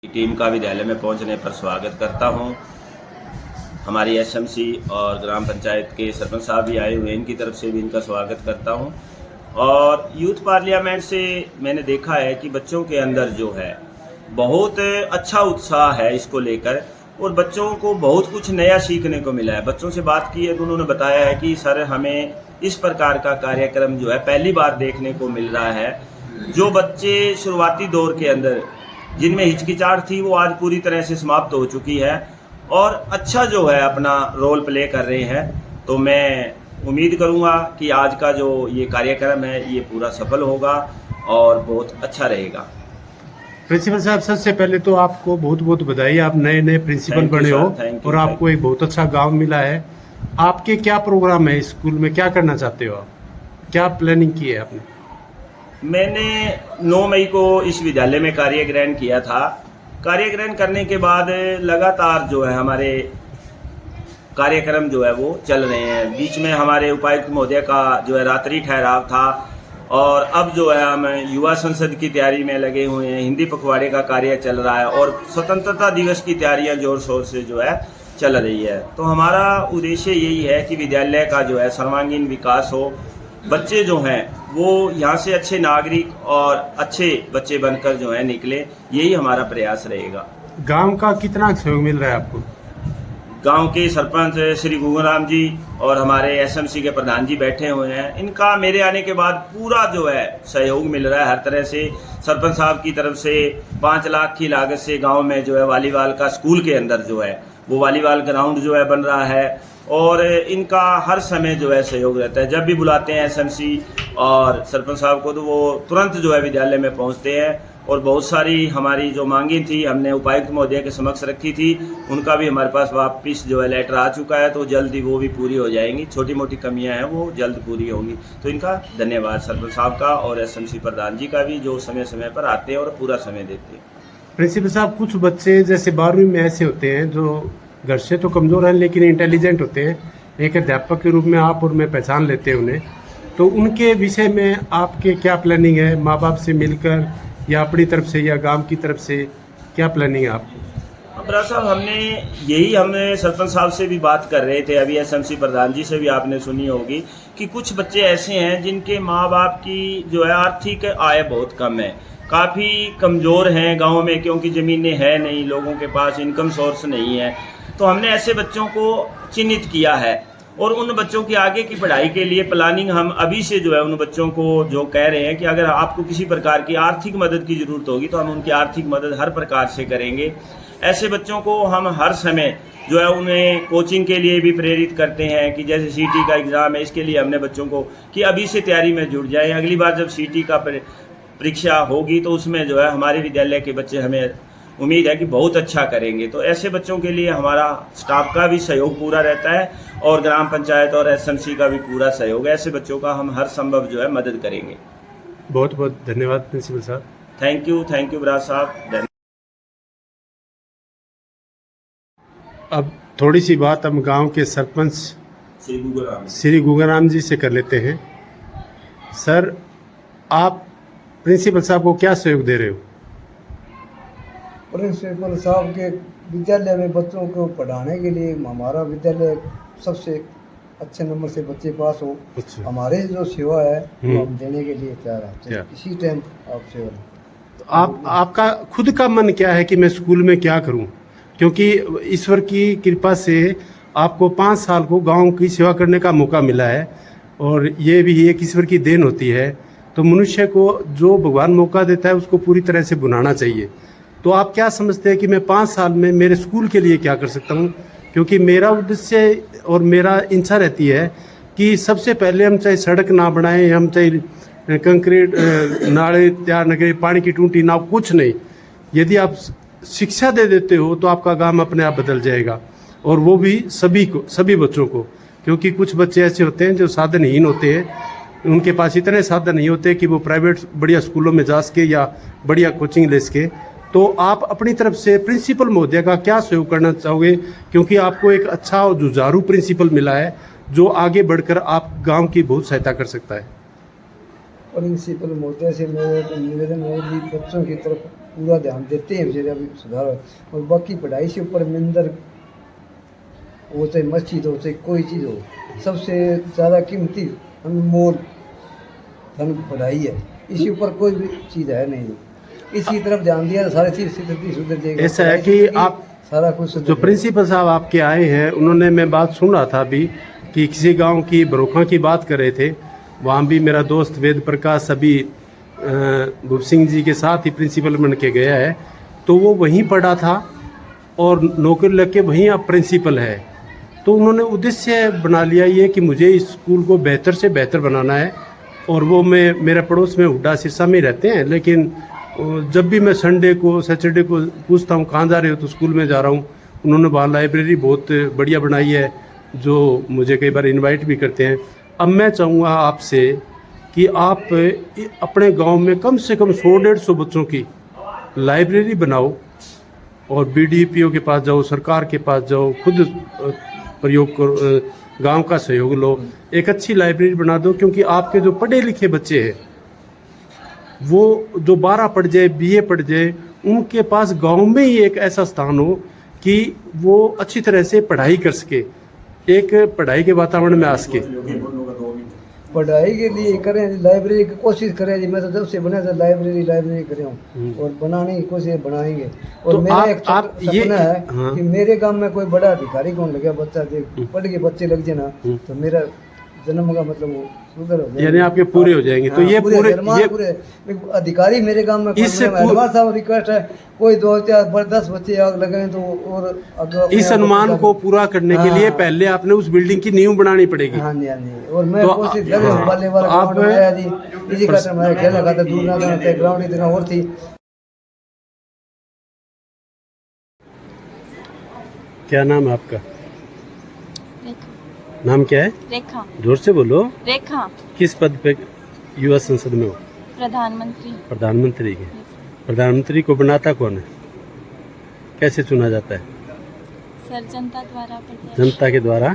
Team का विद्यालय में पहुंचने पर स्वागत करता हूं। हमारी एसएमसी और ग्राम पंचायत के सरपंच साहब भी आए हुए हैं, इनकी तरफ से भी इनका स्वागत करता हूं। और यूथ पार्लियामेंट से मैंने देखा है कि बच्चों के अंदर जो है बहुत अच्छा उत्साह है इसको लेकर, और बच्चों को बहुत कुछ नया सीखने को मिला है। बच्चों से बात की है तो उन्होंने बताया है कि सर हमें इस प्रकार का कार्यक्रम जो है पहली बार देखने को मिल रहा है। जो बच्चे शुरुआती दौर के अंदर जिनमें हिचकिचाहट थी वो आज पूरी तरह से समाप्त हो चुकी है और अच्छा जो है अपना रोल प्ले कर रहे हैं। तो मैं उम्मीद करूंगा कि आज का जो ये कार्यक्रम है ये पूरा सफल होगा और बहुत अच्छा रहेगा। प्रिंसिपल साहब, सबसे पहले तो आपको बहुत बहुत बधाई, आप नए नए प्रिंसिपल बने हो और आपको एक बहुत अच्छा गांव मिला है। आपके क्या प्रोग्राम है स्कूल में, क्या करना चाहते हो आप, क्या प्लानिंग की है आपने? मैंने 9 मई को इस विद्यालय में कार्य ग्रहण किया था। कार्य ग्रहण करने के बाद लगातार जो है हमारे कार्यक्रम जो है वो चल रहे हैं। बीच में हमारे उपायुक्त महोदय का जो है रात्रि ठहराव था और अब जो है हम युवा संसद की तैयारी में लगे हुए हैं। हिंदी पखवाड़े का कार्य चल रहा है और स्वतंत्रता दिवस की तैयारियां जोर शोर से जो है चल रही है। तो हमारा उद्देश्य यही है कि विद्यालय का जो है सर्वांगीण विकास हो, बच्चे जो हैं वो यहाँ से अच्छे नागरिक और अच्छे बच्चे बनकर जो है निकले, यही हमारा प्रयास रहेगा। गांव का कितना सहयोग मिल रहा है आपको? गांव के सरपंच श्री गुगराम जी और हमारे एसएमसी के प्रधान जी बैठे हुए हैं, इनका मेरे आने के बाद पूरा जो है सहयोग मिल रहा है हर तरह से। सरपंच साहब की तरफ से 5 लाख की लागत से गांव में जो है वॉलीबॉल का स्कूल के अंदर जो है वो वॉलीबॉल ग्राउंड जो है बन रहा है और इनका हर समय जो है सहयोग रहता है। जब भी बुलाते हैं एसएमसी और सरपंच साहब को तो वो तुरंत जो है विद्यालय में पहुंचते हैं। और बहुत सारी हमारी जो मांगी थी हमने उपायुक्त महोदय के समक्ष रखी थी, उनका भी हमारे पास वापस जो है लेटर आ चुका है, तो जल्द ही वो भी पूरी हो जाएंगी। छोटी मोटी कमियां हैं वो जल्द पूरी होंगी। तो इनका धन्यवाद सरपंच साहब का और एसएमसी प्रधान जी का भी, जो समय समय पर आते हैं और पूरा समय देते हैं। प्रिंसिपल साहब, कुछ बच्चे जैसे 12वीं में ऐसे होते हैं जो घर से तो कमजोर हैं लेकिन इंटेलिजेंट होते हैं, एक अध्यापक के रूप में आप और मैं पहचान लेते हैं उन्हें, तो उनके विषय में आपके क्या प्लानिंग है? माँ बाप से मिलकर या अपनी तरफ से या गांव की तरफ से क्या प्लानिंग है आपको? बड़ा साहब, हमने सरपंच साहब से भी बात कर रहे थे, अभी एसएमसी प्रधान जी से भी आपने सुनी होगी कि कुछ बच्चे ऐसे हैं जिनके माँ बाप की जो है आर्थिक आय बहुत कम है, काफ़ी कमज़ोर हैं गाँव में, क्योंकि ज़मीनें हैं नहीं, लोगों के पास इनकम सोर्स नहीं है। तो हमने ऐसे बच्चों को चिन्हित किया है और उन बच्चों की आगे की पढ़ाई के लिए प्लानिंग हम अभी से जो है उन बच्चों को जो कह रहे हैं कि अगर आपको किसी प्रकार की आर्थिक मदद की ज़रूरत होगी तो हम उनकी आर्थिक मदद हर प्रकार से करेंगे। ऐसे बच्चों को हम हर समय जो है उन्हें कोचिंग के लिए भी प्रेरित करते हैं कि जैसे सीटी का एग्ज़ाम है, इसके लिए हमने बच्चों को कि अभी से तैयारी में जुड़ जाएं। अगली बार जब सीटी का परीक्षा होगी तो उसमें जो है हमारे विद्यालय के बच्चे, हमें उम्मीद है कि बहुत अच्छा करेंगे। तो ऐसे बच्चों के लिए हमारा स्टाफ का भी सहयोग पूरा रहता है और ग्राम पंचायत और एसएमसी का भी पूरा सहयोग है। ऐसे बच्चों का हम हर संभव जो है मदद करेंगे। बहुत बहुत धन्यवाद प्रिंसिपल साहब। थैंक यू बराज साहब। अब थोड़ी सी बात हम गांव के सरपंच श्री गुगराम जी से कर लेते हैं। सर, आप प्रिंसिपल साहब को क्या सहयोग दे रहे हो? प्रिंसिपल साहब के विद्यालय में बच्चों को पढ़ाने के लिए हमारा विद्यालय सबसे अच्छे नंबर से बच्चे पास हो, अच्छा। हमारे जो सेवा है वो हम देने के लिए तैयार हैं। इसी टाइम आप सेवा तो आपका खुद का मन क्या है कि मैं स्कूल में क्या करूं? क्योंकि ईश्वर की कृपा से आपको 5 साल को गांव की सेवा करने का मौका मिला है और ये भी एक ईश्वर की देन होती है। तो मनुष्य को जो भगवान मौका देता है उसको पूरी तरह से बुनाना चाहिए। तो आप क्या समझते हैं कि मैं 5 साल में मेरे स्कूल के लिए क्या कर सकता हूँ? क्योंकि मेरा उद्देश्य और मेरा इच्छा रहती है कि सबसे पहले हम चाहे सड़क ना बनाएं, हम चाहे कंक्रीट नाले तैयार न करें, पानी की टूटी ना, कुछ नहीं। यदि आप शिक्षा दे देते हो तो आपका गांव अपने आप बदल जाएगा, और वो भी सभी बच्चों को। क्योंकि कुछ बच्चे ऐसे होते हैं जो साधनहीन होते हैं, उनके पास इतने साधन नहीं होते कि वो प्राइवेट बढ़िया स्कूलों में जा सके या बढ़िया कोचिंग ले सके। तो आप अपनी तरफ से प्रिंसिपल महोदय का क्या सहयोग करना चाहोगे? क्योंकि आपको एक अच्छा और जुझारू प्रिंसिपल मिला है जो आगे बढ़कर आप गांव की बहुत सहायता कर सकता है। प्रिंसिपल महोदय से मेरा निवेदन है कि बच्चों की तरफ पूरा ध्यान देते हैं बेचारे, अभी सुधार हो। और बाकी पढ़ाई से ऊपर मंदिर हो चाहे मस्जिद हो चाहे कोई चीज़ हो, सबसे ज़्यादा कीमती हमें मोल धन पढ़ाई है, इसी ऊपर कोई भी चीज़ है नहीं। इसी तरफ ध्यान दिया तो सारी चीज़ सुधर जाएगी। ऐसा है कि आप सारा कुछ जो प्रिंसिपल साहब आपके आए हैं, उन्होंने, मैं बात सुन रहा था अभी कि किसी गांव की बरोखा की बात कर रहे थे, वहाँ भी मेरा दोस्त वेद प्रकाश अभी भूप सिंह जी के साथ ही प्रिंसिपल बन के गया है, तो वो वहीं पढ़ा था और नौकरी लग के वहीं अब प्रिंसिपल है। तो उन्होंने उद्देश्य बना लिया ये कि मुझे इस स्कूल को बेहतर से बेहतर बनाना है। और वो मेरे पड़ोस में हुड्डा सिरसा में रहते हैं, लेकिन जब भी मैं संडे को सैटरडे को पूछता हूँ कहाँ जा रहे हो, तो स्कूल में जा रहा हूँ। उन्होंने वहाँ लाइब्रेरी बहुत बढ़िया बनाई है, जो मुझे कई बार इनवाइट भी करते हैं। अब मैं चाहूँगा आपसे कि आप अपने गांव में कम से कम 100-150 बच्चों की लाइब्रेरी बनाओ और BDPO के पास जाओ, सरकार के पास जाओ, खुद प्रयोग करो, गांव का सहयोग लो, एक अच्छी लाइब्रेरी बना दो। क्योंकि आपके जो पढ़े लिखे बच्चे हैं, वो जो 12 पढ़ जाए, BA पढ़ जाए, उनके पास गांव में ही एक ऐसा स्थान हो कि वो अच्छी तरह से पढ़ाई कर सके, एक पढ़ाई के वातावरण में आ सके। पढ़ाई के लिए करें, लाइब्रेरी की कोशिश करें जी। मैं तो जब से बना था लाइब्रेरी करे हूँ और बनाने की कोशिश बनाएंगे। और तो मेरा एक ये सपना है हाँ। कि मेरे गांव में कोई बड़ा अधिकारी कौन लगे, बच्चा पढ़ के बच्चे लग जाए ना, तो मेरा जन्म का मतलब वो सुधर हो जाए, यानी आपके पूरे हो जाएंगे। तो ये पूरे अधिकारी मेरे गांव में साहब रिक्वेस्ट है, कोई 2-4-10 बच्चे आग लगाए तो और इस अनुमान को पूरा करने के लिए पहले आपने उस बिल्डिंग की नींव बनानी पड़ेगी। हाँ जी, हाँ जी। और मैं कोशिश कर रहा हूँ, बाले वाला ग्राउंड बनाया जी, इसी का मैं खेलना खाता, दूर ना जाना, ग्राउंड इतना और थी। क्या नाम है आपका? रेखा। नाम क्या है? रेखा। जोर से बोलो। रेखा। किस पद पे युवा संसद में हो? प्रधानमंत्री। प्रधानमंत्री के। प्रधानमंत्री को बनाता कौन है? कैसे चुना जाता है? सर जनता द्वारा प्रत्यक्ष। जनता के द्वारा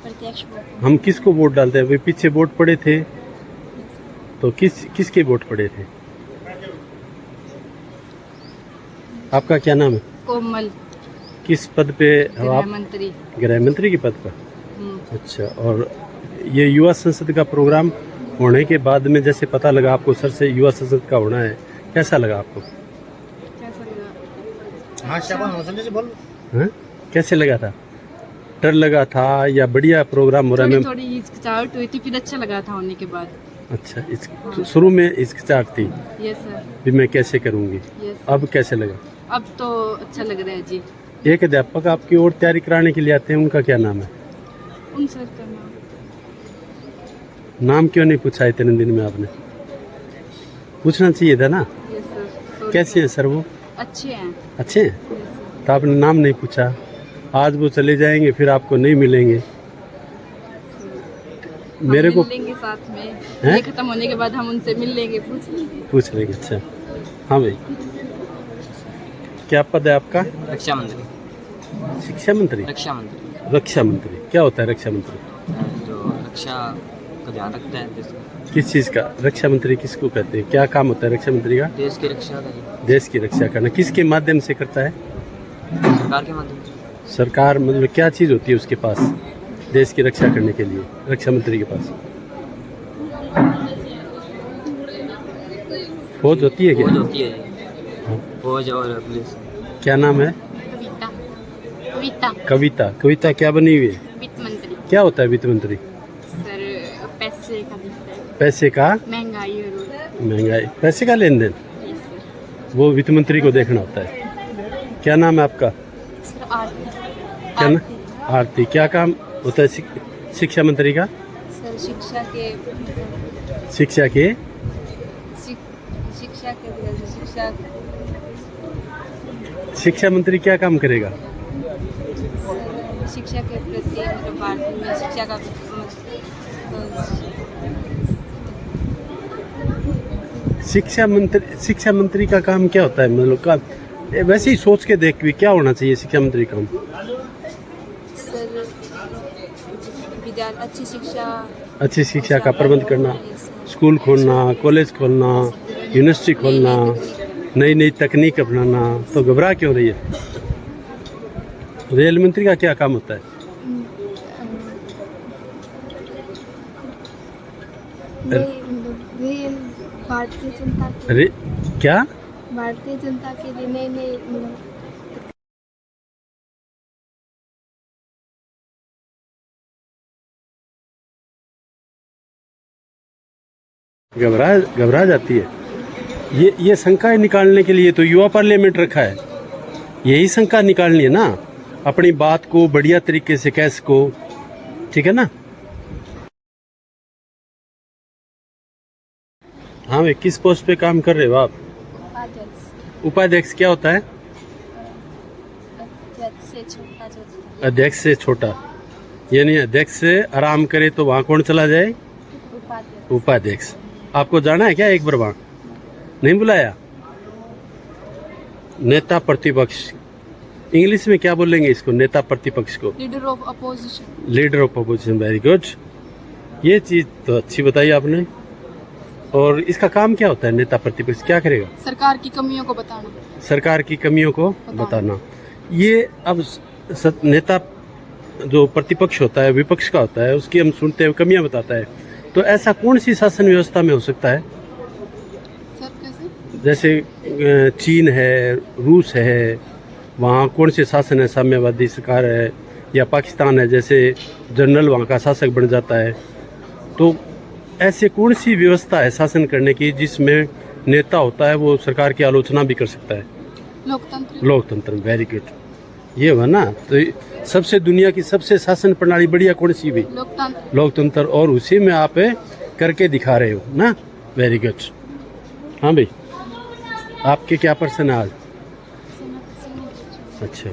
प्रत्यक्ष वोट। हम किसको वोट डालते हैं? अभी पीछे वोट पड़े थे, तो किसके वोट पड़े थे? आपका क्या नाम है? कोमल। किस पद पे हो आप? गृह मंत्री। गृह मंत्री के पद पर। अच्छा, और ये युवा संसद का प्रोग्राम होने के बाद में जैसे पता लगा आपको सर से युवा संसद का होना है, कैसा लगा आपको? कैसा लगा? हाँ शाबाश, से बोल। हाँ? कैसे लगा था? डर लगा था या बढ़िया प्रोग्राम हो रहा है? थोड़ी हिचकिचाहट हुई थी, फिर अच्छा लगा था होने के बाद। अच्छा, तो शुरू में हिचकिचाहट थी? Yes sir. भी मैं कैसे करूँगी? यस। अब कैसे लगा? अब तो अच्छा लग रहा है जी। एक अध्यापक आपकी और तैयारी कराने के लिए आते हैं, उनका क्या नाम है? उन सर का नाम क्यों नहीं पूछा इतने दिन में आपने? पूछना चाहिए था ना। Yes sir. कैसे हैं सर वो? अच्छे हैं। अच्छे हैं? तो आपने नाम नहीं पूछा, आज वो चले जाएंगे फिर आपको नहीं मिलेंगे। मेरे को मिल लेंगे साथ में, ये खत्म होने के बाद हम उनसे मिल लेंगे, पूछ लेंगे। अच्छा, हाँ भाई, क्या पद है आपका? रक्षा मंत्री। शिक्षा मंत्री? रक्षा मंत्री। रक्षा मंत्री क्या होता है? रक्षा मंत्री जो रक्षा का ध्यान रखता है देश का। किस चीज़ का? रक्षा मंत्री किसको कहते हैं? क्या काम होता है रक्षा मंत्री का? देश की रक्षा का। देश की रक्षा करना किसके माध्यम से करता है? सरकार के माध्यम से। सरकार मतलब क्या चीज़ होती है उसके पास देश की रक्षा करने के लिए, रक्षा मंत्री के पास? फौज होती है क्या? फौज होती है, फौज और पुलिस। क्या नाम है? कविता। कविता। कविता। कविता क्या बनी हुई है? वित्त मंत्री। क्या होता है वित्त मंत्री? सर पैसे का दिखता है। पैसे का? महंगाई और महंगाई, पैसे का लेन देन, यस सर। वो वित्त मंत्री को देखना होता है। क्या नाम है आपका? सर आरती। क्या ना? आरती। क्या काम होता है शिक्षा मंत्री का? सर शिक्षा के शिक्षा के शिक्षा मंत्री क्या काम करेगा? शिक्षा के प्रति मतलब भारत में शिक्षा का शिक्षा मंत्री का काम क्या होता है? मतलब का वैसे ही सोच के देख भी क्या होना चाहिए शिक्षा मंत्री काम? सर अच्छी शिक्षा का प्रबंध करना, स्कूल खोलना, कॉलेज खोलना, यूनिवर्सिटी खोलना, नई नई तकनीक अपनाना, तो घबरा क्यों रही है? रेल मंत्री का क्या काम होता है? रेल भारतीय जनता क्या? भारतीय जनता के लिए नए नए घबरा जाती है। ये शंकाएं निकालने के लिए तो युवा पार्लियामेंट रखा है। यही शंका निकालनी है ना, अपनी बात को बढ़िया तरीके से कह सको, ठीक है ना? हाँ भाई, किस पोस्ट पे काम कर रहे हो आप? उपाध्यक्ष क्या होता है? अध्यक्ष से छोटा, यानी अध्यक्ष से आराम करे तो वहाँ कौन चला जाए? उपाध्यक्ष। आपको जाना है क्या एक बार वहाँ? नहीं बुलाया? नेता प्रतिपक्ष, इंग्लिश में क्या बोलेंगे इसको, नेता प्रतिपक्ष को? Leader of opposition. Leader of opposition, very good. ये चीज तो अच्छी बताई आपने। और इसका काम क्या होता है? नेता प्रतिपक्ष क्या करेगा? सरकार की कमियों को बताना। सरकार की कमियों को बताना। ये अब नेता जो प्रतिपक्ष होता है, विपक्ष का होता है, उसकी हम सुनते हैं कमियां बताता है। तो ऐसा कौन सी शासन व्यवस्था में हो सकता है? सर कैसे? जैसे चीन है, रूस है, वहाँ कौन से शासन है? साम्यवादी सरकार है, या पाकिस्तान है, जैसे जनरल वहाँ का शासक बन जाता है। तो ऐसे कौन सी व्यवस्था है शासन करने की जिसमें नेता होता है वो सरकार की आलोचना भी कर सकता है? लोकतंत्र। लोकतंत्र, वेरी गुड। ये हुआ ना। तो सबसे दुनिया की सबसे शासन प्रणाली बढ़िया कौन सी भी? लोकतंत्र। लोकतंत्र, और उसी में आप करके दिखा रहे हो ना, वेरी गुड। हाँ भाई, आपके क्या पर्सन है आज? अच्छा।